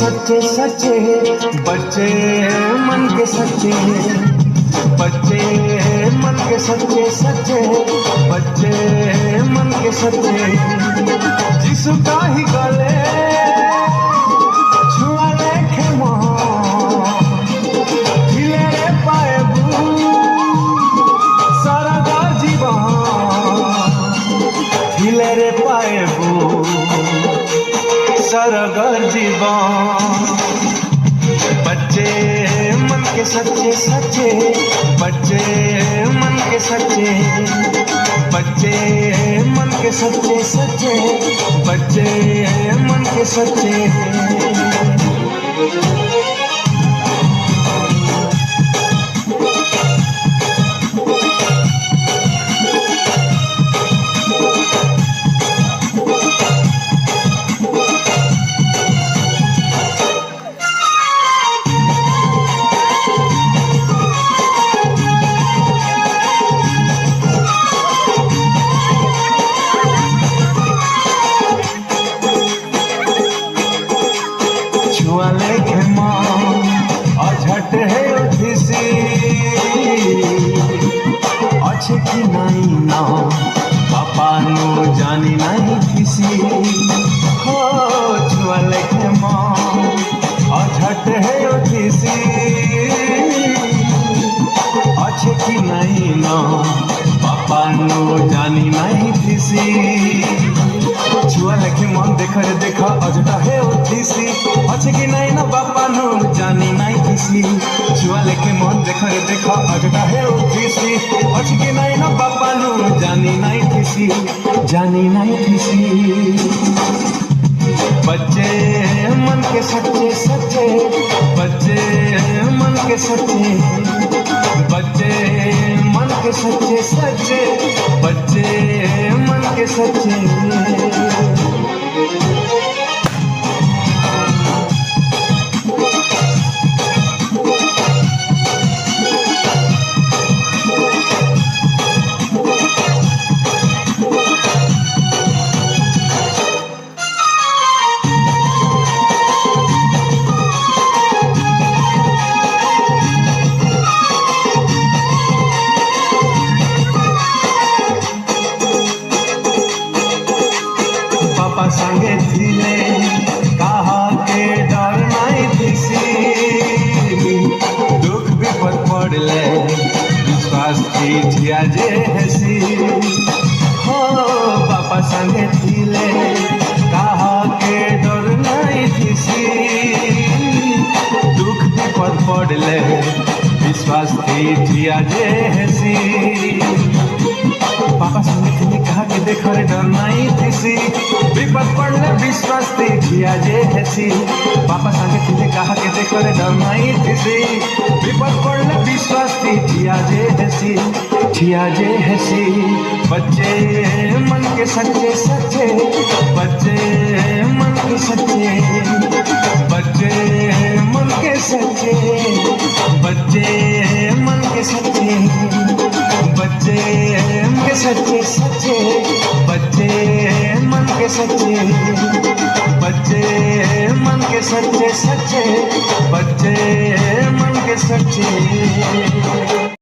सच्चे सच्चे, बच्चे मन के सच्चे, बच्चे मन के सच्चे सच्चे, बच्चे मन के सच्चे। जिसका ही गले छुआ देखे मोह, हिले रे पाएबू सारा जीवन, हिले रे पाएबू सरगर जीवन। बच्चे मन के सच्चे सच्चे, बच्चे मन के सच्चे, बच्चे मन के सच्चे सच्चे, बच्चे मन के सच्चे। लेखे माँ अझट है उठिसी, अच्छे की नहीं ना पापा नो जानी नहीं किसी। हो छुआ लेखे माँ अझट है उठिसी, अच्छे की नहीं ना पापा नो जानी नहीं किसी। छुआ लेखे मन देखा रे देखा अजटा है उठिसी, अच्छे की नहीं ना बापा नो जानी नहीं किसी। छुआ लेखे मन देखा रे देखा अजटा है उठिसी, अच्छे की नहीं ना बापा नो जानी नहीं किसी, जानी नहीं किसी। बच्चे मन के सच्चे सच्चे, बच्चे मन के सच्चे, बच्चे मन के सच्चे सच्चे, बच्चे मन के सच्चे। पापा संगे थिले कहा के डर नहीं थिसी, दुख विपद पड़ले विश्वास की जिया जे हसी। हो पापा संगे थिले कहा के डर नहीं थिसी, दुख विपद पड़ले विश्वास की जिया जे हसी। पापा संगे थिले कहा के देखो रे डर नहीं थिसी, विपद पड़ले विश्वास थी जिया जे हसी। पापा संगे थिले कहा के देखो रे डर नहीं थिसी, विपद पड़ले विश्वास थी जिया जे हसी, जिया जे हसी। बच्चे मन के सच्चे सच्चे, बच्चे मन के सच्चे, बच्चे मन के सच्चे, बच्चे मन के सच्चे, बच्चे के सच्चे सच्चे, बच्चे मन के सच्चे, बच्चे मन के सच्चे सच्चे, बच्चे मन के सच्चे।